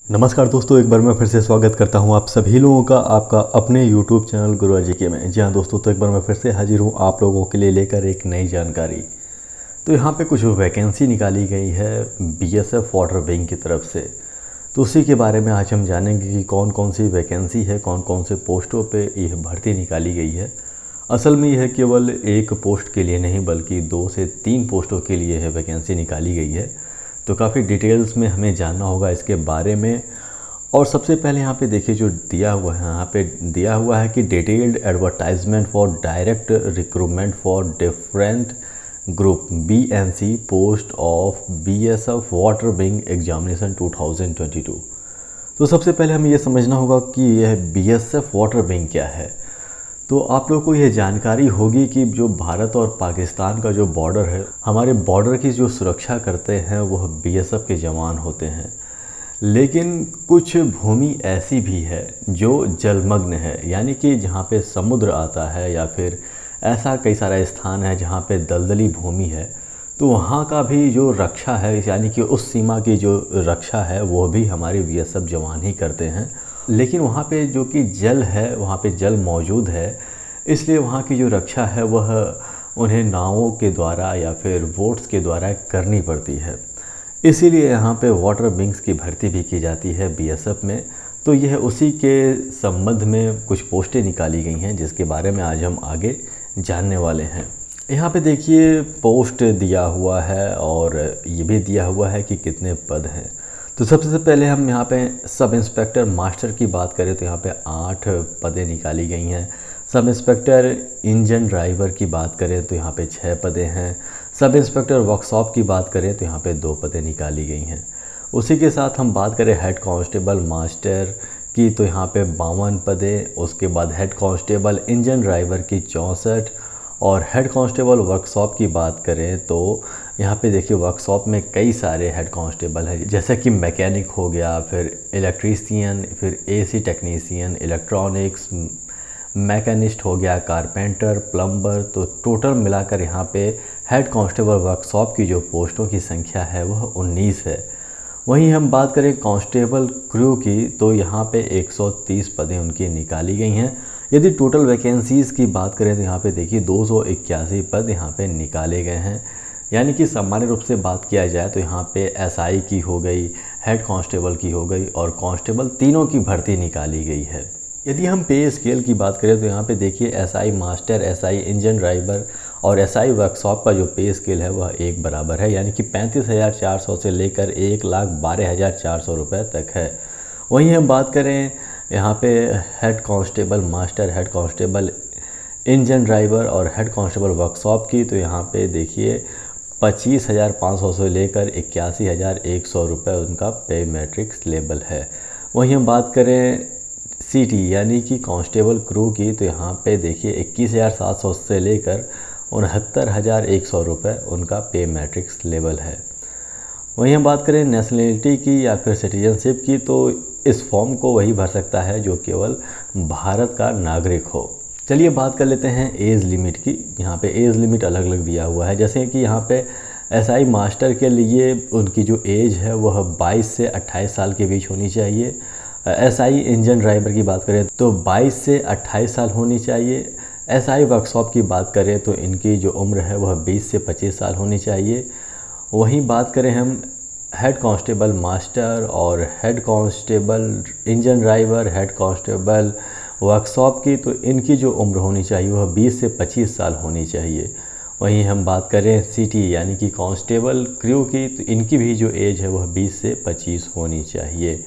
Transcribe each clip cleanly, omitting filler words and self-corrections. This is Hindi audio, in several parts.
नमस्कार दोस्तों, एक बार मैं फिर से स्वागत करता हूं आप सभी लोगों का आपका अपने YouTube चैनल गुरुआ जी के में। जी हाँ दोस्तों, तो एक बार मैं फिर से हाजिर हूं आप लोगों के लिए लेकर एक नई जानकारी। तो यहाँ पे कुछ वैकेंसी निकाली गई है BSF वाटर विंग की तरफ से। तो उसी के बारे में आज हम जानेंगे कि कौन कौन सी वैकेंसी है, कौन कौन से पोस्टों पर यह भर्ती निकाली गई है। असल में यह केवल एक पोस्ट के लिए नहीं बल्कि 2 से 3 पोस्टों के लिए यह वैकेंसी निकाली गई है। तो काफ़ी डिटेल्स में हमें जानना होगा इसके बारे में। और सबसे पहले यहाँ पे देखिए जो दिया हुआ है, यहाँ पे दिया हुआ है कि detailed advertisement for direct recruitment for different group BNC post of BSF water wing examination 2022। तो सबसे पहले हमें ये समझना होगा कि यह BSF वाटर विंग क्या है। तो आप लोगों को यह जानकारी होगी कि जो भारत और पाकिस्तान का जो बॉर्डर है, हमारे बॉर्डर की जो सुरक्षा करते हैं वह BSF के जवान होते हैं। लेकिन कुछ भूमि ऐसी भी है जो जलमग्न है, यानी कि जहाँ पे समुद्र आता है या फिर ऐसा कई सारा स्थान है जहाँ पे दलदली भूमि है। तो वहाँ का भी जो रक्षा है, यानी कि उस सीमा की जो रक्षा है वो भी हमारे BSF जवान ही करते हैं। लेकिन वहाँ पे जो कि जल है, वहाँ पे जल मौजूद है, इसलिए वहाँ की जो रक्षा है वह उन्हें नावों के द्वारा या फिर बोट्स के द्वारा करनी पड़ती है। इसीलिए यहाँ पे वाटर विंग्स की भर्ती भी की जाती है BSF में। तो यह उसी के संबंध में कुछ पोस्टें निकाली गई हैं जिसके बारे में आज हम आगे जानने वाले हैं। यहाँ पे देखिए पोस्ट दिया हुआ है और ये भी दिया हुआ है कि कितने पद हैं। तो सबसे पहले हम यहाँ पे सब इंस्पेक्टर मास्टर की बात करें तो यहाँ पे 8 पदें निकाली गई हैं। सब इंस्पेक्टर इंजन ड्राइवर की बात करें तो यहाँ पे 6 पदें हैं। सब इंस्पेक्टर वर्कशॉप की बात करें तो यहाँ पे 2 पदें निकाली गई हैं। उसी के साथ हम बात करें हेड कांस्टेबल मास्टर की तो यहाँ पे 52 पदें। उसके बाद हेड कांस्टेबल इंजन ड्राइवर की 64 और हेड कांस्टेबल वर्कशॉप की बात करें तो यहाँ पे देखिए वर्कशॉप में कई सारे हेड कांस्टेबल हैं, जैसे कि मैकेनिक हो गया, फिर इलेक्ट्रीशियन, फिर AC टेक्नीशियन, इलेक्ट्रॉनिक्स मैकेनिस्ट हो गया, कारपेंटर, प्लम्बर। तो टोटल मिलाकर यहाँ पे हेड कांस्टेबल वर्कशॉप की जो पोस्टों की संख्या है वह 19 है। वहीं हम बात करें कांस्टेबल क्रू की तो यहाँ पे 130 पदें उनकी निकाली गई हैं। यदि टोटल वैकेंसीज़ की बात करें तो यहाँ पे देखिए 281 पद यहाँ पे निकाले गए हैं। यानी कि सामान्य रूप से बात किया जाए तो यहाँ पे SI की हो गई, हेड कांस्टेबल की हो गई और कांस्टेबल तीनों की भर्ती निकाली गई है। यदि हम पे स्केल की बात करें तो यहाँ पे देखिए SI master, SI engine driver और SI वर्कशॉप का जो पे स्केल है वह एक बराबर है, यानी कि 35,400 से लेकर 1,12,400 रुपये तक है। वहीं हम बात करें यहाँ पे head constable master, head constable engine driver और हेड कांस्टेबल वर्कशॉप की तो यहाँ पे देखिए 25,500 से लेकर 81,100 रुपये उनका पे मैट्रिक्स लेवल है। वहीं हम बात करें CT यानी कि कांस्टेबल क्रू की तो यहाँ पे देखिए 21,700 से लेकर 69,100 रुपये उनका पे मैट्रिक्स लेवल है। वहीं हम बात करें नेशनलिटी की या फिर सिटीजनशिप की तो इस फॉर्म को वही भर सकता है जो केवल भारत का नागरिक हो। चलिए बात कर लेते हैं एज लिमिट की। यहाँ पे एज लिमिट अलग अलग दिया हुआ है, जैसे कि यहाँ पे SI मास्टर के लिए उनकी जो एज है वह 22 से 28 साल के बीच होनी चाहिए। SI इंजन ड्राइवर की बात करें तो 22 से 28 साल होनी चाहिए। SI वर्कशॉप की बात करें तो इनकी जो उम्र है वह 20 से 25 साल होनी चाहिए। वहीं बात करें हम हेड कांस्टेबल मास्टर और head constable engine driver, head constable workshop की तो इनकी जो उम्र होनी चाहिए वह 20 से 25 साल होनी चाहिए। वहीं हम बात करें CT यानी कि कांस्टेबल क्रू की तो इनकी भी जो एज है वह 20 से 25 होनी चाहिए।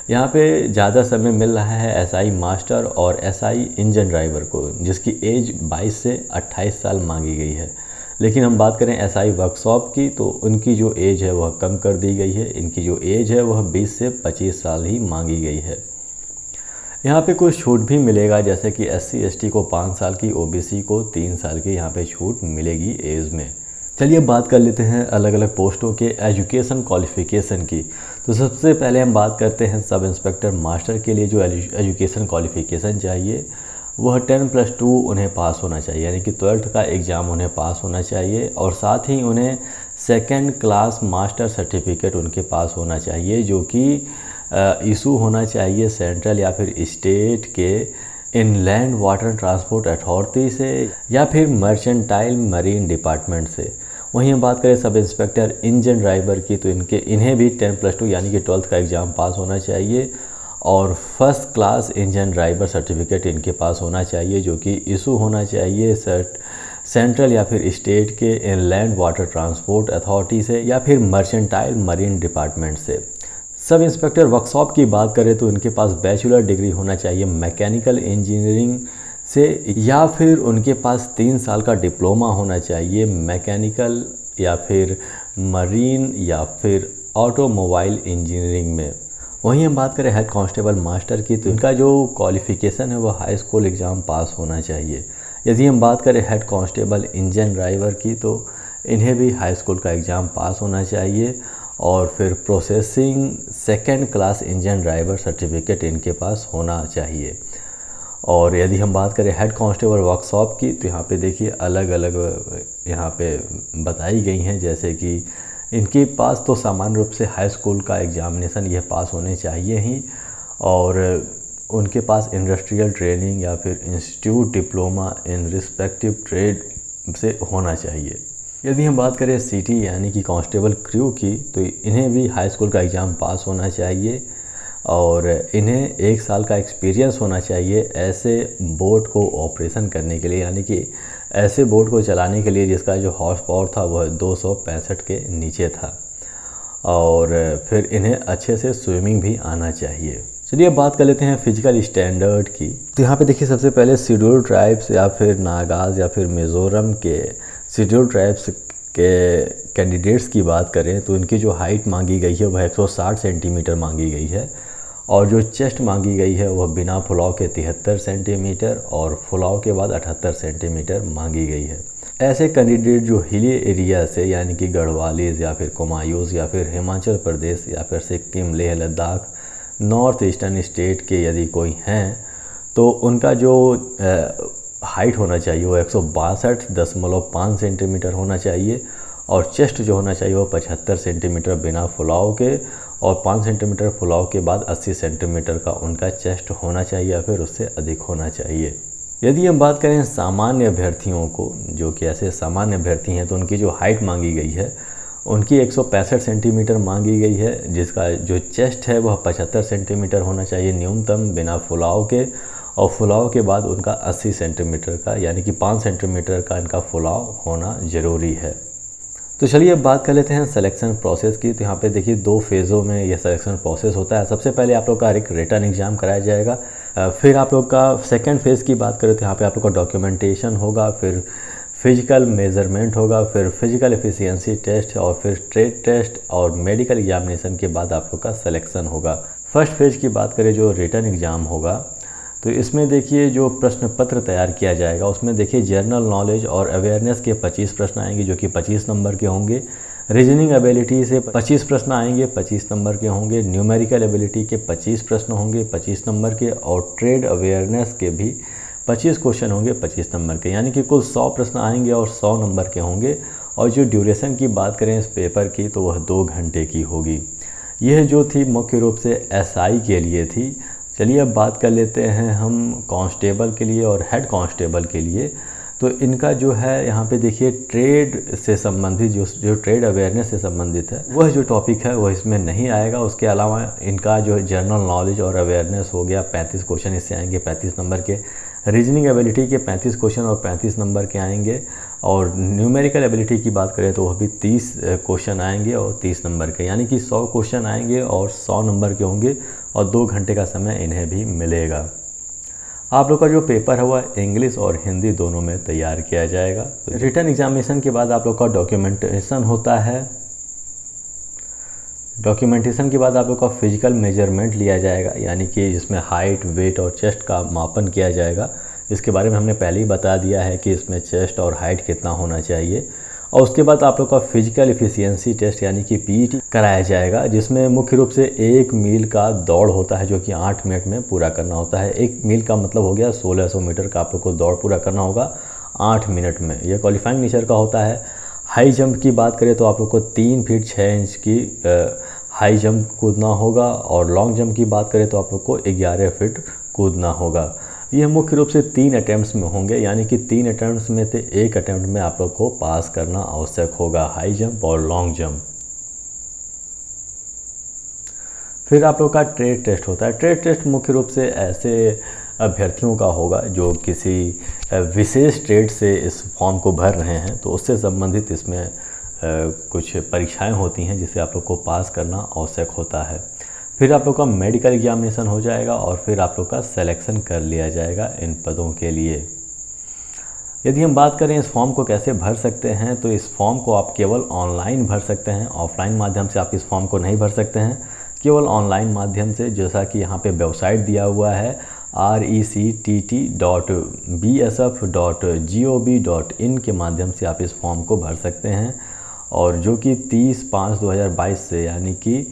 यहाँ पे ज़्यादा समय मिल रहा है SI मास्टर और SI इंजन ड्राइवर को, जिसकी एज 22 से 28 साल मांगी गई है। लेकिन हम बात करें SI वर्कशॉप की तो उनकी जो एज है वह कम कर दी गई है, इनकी जो एज है वह 20 से 25 साल ही मांगी गई है। यहाँ पे कुछ छूट भी मिलेगा, जैसे कि SC ST को 5 साल की, OBC को 3 साल की यहाँ पे छूट मिलेगी एज में। चलिए बात कर लेते हैं अलग अलग पोस्टों के एजुकेशन क्वालिफ़िकेशन की। तो सबसे पहले हम बात करते हैं सब इंस्पेक्टर मास्टर के लिए जो एजुकेशन क्वालिफ़िकेशन चाहिए वह 10+2 उन्हें पास होना चाहिए, यानी कि 12th का एग्ज़ाम उन्हें पास होना चाहिए और साथ ही उन्हें 2nd क्लास मास्टर सर्टिफिकेट उनके पास होना चाहिए, जो कि इशू होना चाहिए सेंट्रल या फिर स्टेट के इनलैंड वाटर ट्रांसपोर्ट अथॉरिटी से या फिर मर्चेंटाइल मरीन डिपार्टमेंट से। वहीं हम बात करें सब इंस्पेक्टर इंजन ड्राइवर की, तो इन्हें भी 10+2 यानी कि 12th का एग्ज़ाम पास होना चाहिए और first class engine driver certificate इनके पास होना चाहिए, जो कि इशू होना चाहिए सेंट्रल या फिर स्टेट के इनलैंड वाटर ट्रांसपोर्ट अथॉरिटी से या फिर मर्चेंटाइल मरीन डिपार्टमेंट से। सब इंस्पेक्टर वर्कशॉप की बात करें तो इनके पास बैचलर डिग्री होना चाहिए मैकेनिकल इंजीनियरिंग से या फिर उनके पास 3 साल का डिप्लोमा होना चाहिए मैकेनिकल या फिर मरीन या फिर ऑटोमोबाइल इंजीनियरिंग में। वहीं हम बात करें हेड कांस्टेबल मास्टर की, तो इनका जो क्वालिफ़िकेशन है वो हाई स्कूल एग्ज़ाम पास होना चाहिए। यदि हम बात करें हेड कांस्टेबल इंजन ड्राइवर की, तो इन्हें भी हाई स्कूल का एग्ज़ाम पास होना चाहिए और फिर processing 2nd class engine driver certificate इनके पास होना चाहिए। और यदि हम बात करें हेड कांस्टेबल वर्कशॉप की, तो यहाँ पे देखिए अलग अलग यहाँ पे बताई गई हैं, जैसे कि इनके पास तो सामान्य रूप से हाई स्कूल का एग्ज़ामिनेशन यह पास होने चाहिए ही और उनके पास इंडस्ट्रियल ट्रेनिंग या फिर institute diploma in respective trade से होना चाहिए। यदि हम बात करें सिटी यानी कि कांस्टेबल क्रू की, तो इन्हें भी हाई स्कूल का एग्ज़ाम पास होना चाहिए और इन्हें 1 साल का एक्सपीरियंस होना चाहिए ऐसे बोट को ऑपरेशन करने के लिए, यानी कि ऐसे बोट को चलाने के लिए जिसका जो हॉर्स पावर था वह 265 के नीचे था और फिर इन्हें अच्छे से स्विमिंग भी आना चाहिए। चलिए अब बात कर लेते हैं फिजिकल स्टैंडर्ड की। तो यहाँ पे देखिए सबसे पहले शेड्यूल्ड ट्राइब्स या फिर नागाज़ या फिर मिज़ोरम के शेड्यूल्ड ट्राइब्स के कैंडिडेट्स की बात करें तो इनकी जो हाइट मांगी गई है वह 160 सेंटीमीटर मांगी गई है और जो चेस्ट मांगी गई है वह बिना फुलाव के 73 सेंटीमीटर और फुलाव के बाद 78 सेंटीमीटर मांगी गई है। ऐसे कैंडिडेट जो हिली एरिया से यानी कि गढ़वालीज या फिर कुमायूं या फिर हिमाचल प्रदेश या फिर Sikkim Leh Ladakh north eastern state के यदि कोई हैं तो उनका जो हाइट होना चाहिए वो 162.5 सेंटीमीटर होना चाहिए और चेस्ट जो होना चाहिए वो 75 सेंटीमीटर बिना फुलाव के और 5 सेंटीमीटर फुलाव के बाद 80 सेंटीमीटर का उनका चेस्ट होना चाहिए या फिर उससे अधिक होना चाहिए। यदि हम बात करें सामान्य अभ्यर्थियों को, जो कि ऐसे सामान्य अभ्यर्थी हैं, तो उनकी जो हाइट मांगी गई है उनकी 165 सेंटीमीटर मांगी गई है, जिसका जो चेस्ट है वह 75 सेंटीमीटर होना चाहिए न्यूनतम बिना फुलाव के और फुलाव के बाद उनका 80 सेंटीमीटर का यानी कि 5 सेंटीमीटर का इनका फुलाव होना ज़रूरी है। तो चलिए अब बात कर लेते हैं सिलेक्शन प्रोसेस की। तो यहाँ पे देखिए 2 फेज़ों में यह सिलेक्शन प्रोसेस होता है। सबसे पहले आप लोग का एक रिटन एग्ज़ाम कराया जाएगा, फिर आप लोग का सेकंड फेज़ की बात करें तो यहाँ पे आप लोग का डॉक्यूमेंटेशन होगा, फिर फिजिकल मेजरमेंट होगा, फिर फिजिकल एफिशिएंसी टेस्ट और फिर ट्रेड टेस्ट और मेडिकल एग्जामिनेशन के बाद आप लोग का सिलेक्शन होगा। फर्स्ट फेज़ की बात करें जो रिटन एग्ज़ाम होगा तो इसमें देखिए जो प्रश्न पत्र तैयार किया जाएगा उसमें देखिए जनरल नॉलेज और अवेयरनेस के 25 प्रश्न आएंगे जो कि 25 नंबर के होंगे। रीजनिंग एबिलिटी से 25 प्रश्न आएंगे, 25 नंबर के होंगे। न्यूमेरिकल एबिलिटी के 25 प्रश्न होंगे, 25 नंबर के और ट्रेड अवेयरनेस के भी 25 क्वेश्चन होंगे 25 नंबर के, यानी कि कुल 100 प्रश्न आएंगे और 100 नंबर के होंगे। और जो ड्यूरेशन की बात करें इस पेपर की तो वह 2 घंटे की होगी। यह जो थी मुख्य रूप से एसआई के लिए थी। चलिए अब बात कर लेते हैं हम कांस्टेबल के लिए और हेड कांस्टेबल के लिए। तो इनका जो है यहाँ पे देखिए ट्रेड से संबंधित जो ट्रेड अवेयरनेस से संबंधित है वह जो टॉपिक है वह इसमें नहीं आएगा। उसके अलावा इनका जो जनरल नॉलेज और अवेयरनेस हो गया 35 क्वेश्चन इससे आएंगे 35 नंबर के। रीजनिंग एबिलिटी के 35 क्वेश्चन और 35 नंबर के आएंगे। और न्यूमेरिकल एबिलिटी की बात करें तो वह भी 30 क्वेश्चन आएंगे और 30 नंबर के, यानी कि 100 क्वेश्चन आएंगे और 100 नंबर के होंगे और 2 घंटे का समय इन्हें भी मिलेगा। आप लोग का जो पेपर है वह इंग्लिश और हिंदी दोनों में तैयार किया जाएगा। तो रिटन एग्जामिनेशन के बाद आप लोग का डॉक्यूमेंटेशन होता है। डॉक्यूमेंटेशन के बाद आप लोग का फिजिकल मेजरमेंट लिया जाएगा, यानी कि जिसमें हाइट, वेट और चेस्ट का मापन किया जाएगा। इसके बारे में हमने पहले ही बता दिया है कि इसमें चेस्ट और हाइट कितना होना चाहिए। और उसके बाद आप लोग का फिजिकल एफिशिएंसी टेस्ट यानी कि पीईटी कराया जाएगा, जिसमें मुख्य रूप से 1 मील का दौड़ होता है जो कि 8 मिनट में पूरा करना होता है। 1 मील का मतलब हो गया 1600 मीटर का आप लोग को दौड़ पूरा करना होगा 8 मिनट में। यह क्वालिफाइंग नेचर का होता है। हाई जंप की बात करें तो आप लोग को 3 फीट 6 इंच की हाई जंप कूदना होगा और लॉन्ग जंप की बात करें तो आप लोग को 11 फीट कूदना होगा। यह मुख्य रूप से 3 अटैम्प्ट्स में होंगे, यानी कि 3 अटैम्प्ट्स में से एक अटैम्प्ट में आप लोग को पास करना आवश्यक होगा, हाई जंप और लॉन्ग जंप। फिर आप लोग का ट्रेड टेस्ट होता है। ट्रेड टेस्ट मुख्य रूप से ऐसे अभ्यर्थियों का होगा जो किसी विशेष ट्रेड से इस फॉर्म को भर रहे हैं, तो उससे संबंधित इसमें कुछ परीक्षाएं होती हैं जिसे आप लोग को पास करना आवश्यक होता है। फिर आप लोग का मेडिकल एग्जामिनेशन हो जाएगा और फिर आप लोग का सिलेक्शन कर लिया जाएगा इन पदों के लिए। यदि हम बात करें इस फॉर्म को कैसे भर सकते हैं, तो इस फॉर्म को आप केवल ऑनलाइन भर सकते हैं, ऑफलाइन माध्यम से आप इस फॉर्म को नहीं भर सकते हैं, केवल ऑनलाइन माध्यम से। जैसा कि यहाँ पे वेबसाइट दिया हुआ है rectt.bsf.gov.in के माध्यम से आप इस फॉर्म को भर सकते हैं, और जो कि 30/5/2022 से यानी कि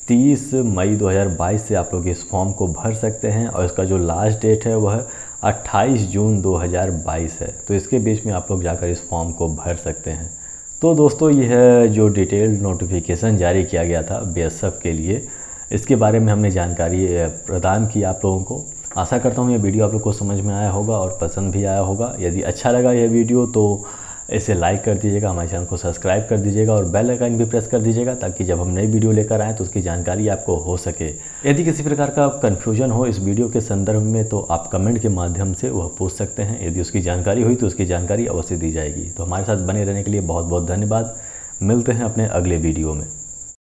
30 मई 2022 से आप लोग इस फॉर्म को भर सकते हैं, और इसका जो लास्ट डेट है वह 28 जून 2022 है। तो इसके बीच में आप लोग जाकर इस फॉर्म को भर सकते हैं। तो दोस्तों, यह जो डिटेल्ड नोटिफिकेशन जारी किया गया था बीएसएफ के लिए, इसके बारे में हमने जानकारी प्रदान की आप लोगों को। आशा करता हूँ ये वीडियो आप लोग को समझ में आया होगा और पसंद भी आया होगा। यदि अच्छा लगा यह वीडियो तो इसे लाइक कर दीजिएगा, हमारे चैनल को सब्सक्राइब कर दीजिएगा और बेल आइकन भी प्रेस कर दीजिएगा, ताकि जब हम नई वीडियो लेकर आएँ तो उसकी जानकारी आपको हो सके। यदि किसी प्रकार का कन्फ्यूजन हो इस वीडियो के संदर्भ में तो आप कमेंट के माध्यम से वह पूछ सकते हैं। यदि उसकी जानकारी हुई तो उसकी जानकारी अवश्य दी जाएगी। तो हमारे साथ बने रहने के लिए बहुत बहुत धन्यवाद। मिलते हैं अपने अगले वीडियो में।